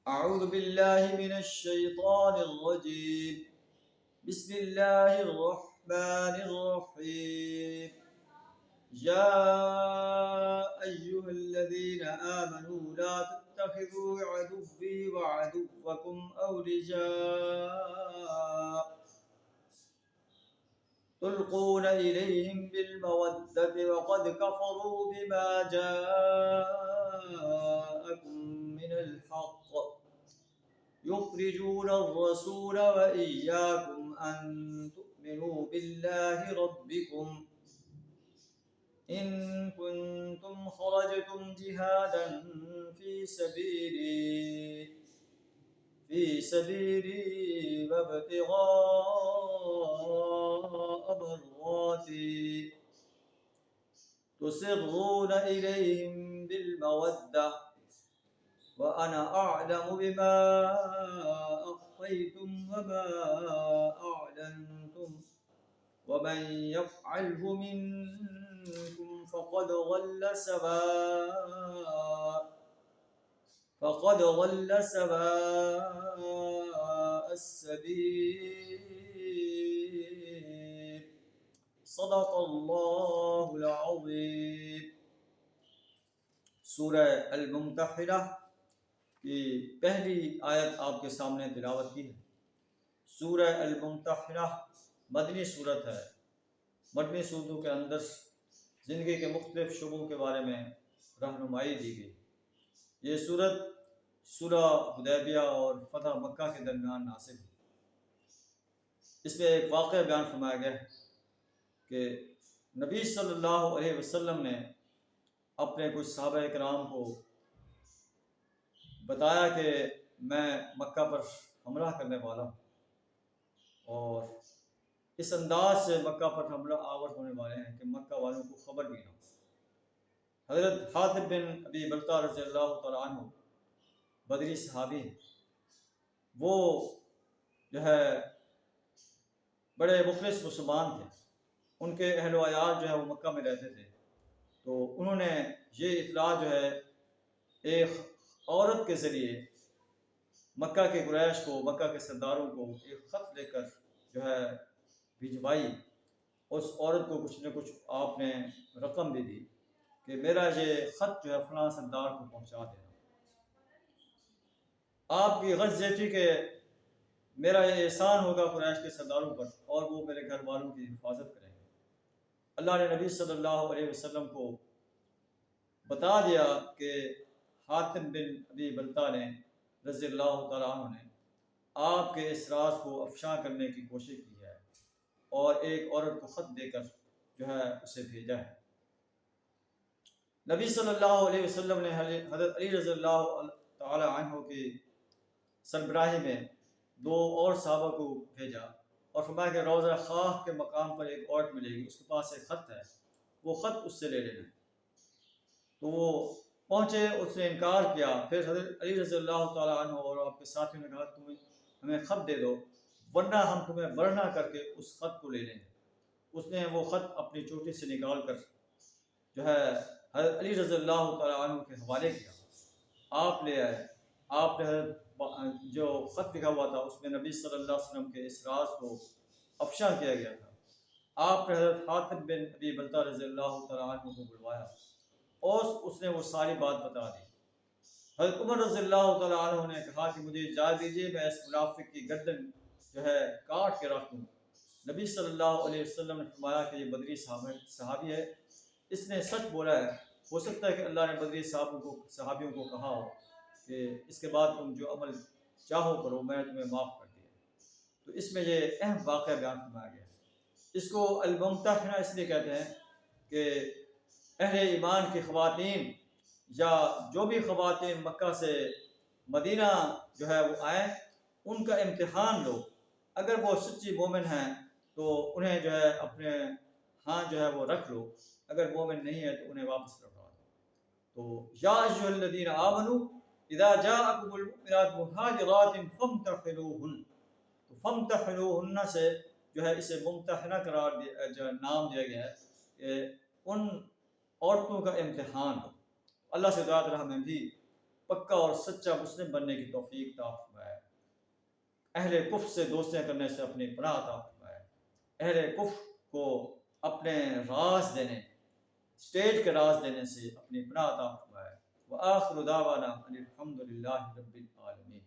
أعوذ بالله من الشيطان الرجيم. بسم الله الرحمن الرحيم. يا أيها الذين آمنوا لا تتخذوا عدوي وعدوكم أولياء تلقون إليهم بالمودة وقد كفروا بما جاءكم من الحق يخرجون الرسول وإياكم أن تؤمنوا بالله ربكم إن كنتم خرجتم جهادا في سبيلي وابتغاء مرضاتي تسرون إليهم بالمودة وأنا أعلم بما أخفيتم وما أعلنتم ومن يفعله منكم فقد ضل سواء السبيل. صدق اللہ العظیم. سورہ الممتحنہ کی پہلی آیت آپ کے سامنے تلاوت کی ہے. سورہ الممتحنہ مدنی صورت ہے. مدنی صورتوں کے اندر زندگی کے مختلف شعبوں کے بارے میں رہنمائی دی گئی. یہ صورت سورہ حدیبیہ اور فتح مکہ کے درمیان نازل ہوئی. اس میں ایک واقعہ بیان فرمایا گیا ہے کہ نبی صلی اللہ علیہ وسلم نے اپنے کچھ صحابہ کرام کو بتایا کہ میں مکہ پر حملہ کرنے والا ہوں اور اس انداز سے مکہ پر حملہ آور ہونے والے ہیں کہ مکہ والوں کو خبر بھی نہ ہو. حضرت حاتب بن ابی بلتہ رضی اللہ تعالیٰ عنہ بدری صحابی ہیں. وہ جو ہے بڑے مخلص مسلمان تھے. ان کے اہل و عیال جو ہے وہ مکہ میں رہتے تھے. تو انہوں نے یہ اطلاع جو ہے ایک عورت کے ذریعے مکہ کے قریش کو، مکہ کے سرداروں کو ایک خط لے کر جو ہے بھجوائی. اس عورت کو کچھ نہ کچھ آپ نے رقم بھی دی کہ میرا یہ خط جو ہے فلاں سردار کو پہنچا دینا. آپ کی غرض یہ تھی کہ میرا یہ احسان ہوگا قریش کے سرداروں پر اور وہ میرے گھر والوں کی حفاظت کریں گے. اللہ نے نبی صلی اللہ علیہ وسلم کو بتا دیا کہ حاتم بن ابی بلتہ نے رضی اللہ تعالیٰ عنہ نے آپ کے اس راز کو افشا کرنے کی کوشش کی ہے اور ایک عورت کو خط دے کر جو ہے اسے بھیجا ہے. نبی صلی اللہ علیہ وسلم نے حضرت علی رضی اللہ تعالیٰ عنہ کی سربراہی میں دو اور صحابہ کو بھیجا اور فرمایا کہ روضہ خاک کے مقام پر ایک عورت ملے گی، اس کے پاس ایک خط ہے، وہ خط اس سے لے لینا. تو وہ پہنچے، اس نے انکار کیا. پھر حضرت علی رضی اللہ تعالیٰ عنہ اور آپ کے ساتھیوں نے کہا تمہیں ہمیں خط دے دو ورنہ ہم تمہیں برہنہ کر کے اس خط کو لے لیں گے. اس نے وہ خط اپنی چوٹی سے نکال کر جو ہے حضرت علی رضی اللہ تعالیٰ عنہ کے حوالے کیا. آپ لے آئے. آپ نے جو خط لکھا ہوا تھا اس میں نبی صلی اللہ علیہ وسلم کے اس راز کو افشا کیا گیا تھا. آپ نے حضرت حاتب بن ابی بلتہ رضی اللہ تعالیٰ عنہ کو بلوایا اور اس نے وہ ساری بات بتا دی. حضرت عمر رضی اللہ تعالیٰ عنہ نے کہا کہ مجھے اجازت دیجیے میں اس منافق کی گردن جو ہے کاٹ کے رکھ دوں. نبی صلی اللہ علیہ وسلم نے فرمایا کہ یہ بدری صحابی ہے، اس نے سچ بولا ہے. ہو سکتا ہے کہ اللہ نے بدری صحابیوں کو کہا ہو کہ اس کے بعد تم جو عمل چاہو کرو، میں نے تمہیں معاف کر دیا. تو اس میں یہ اہم واقعہ بیان فرمایا گیا. اس کو الممتحنہ اس لیے کہتے ہیں کہ اہل ایمان کی خواتین یا جو بھی خواتین مکہ سے مدینہ جو ہے وہ آئیں، ان کا امتحان لو. اگر وہ سچی مومن ہیں تو انہیں جو ہے اپنے ہاں جو ہے وہ رکھ لو، اگر مومن نہیں ہے تو انہیں واپس لوٹا دو. تو یا ایھا الذین آمنوا اذا جاءکم المؤمنات مہاجرات فامتحنوہن. تو فامتحنوہن سے جو ہے اسے ممتحنہ قرار جو نام دیا گیا ہے کہ ان عورتوں کا امتحان ہو. اللہ سے دعا راہ میں بھی پکا اور سچا مسلم بننے کی توفیق عطا فرمائے، اہل کفر سے دوستیاں کرنے سے اپنی پناہ عطا فرمائے، اہل کفر کو اپنے راز دینے، اسٹیٹ کے راز دینے سے اپنی پناہ عطا فرمائے۔ وآخر دعوانا ان الحمد للہ رب العالمین۔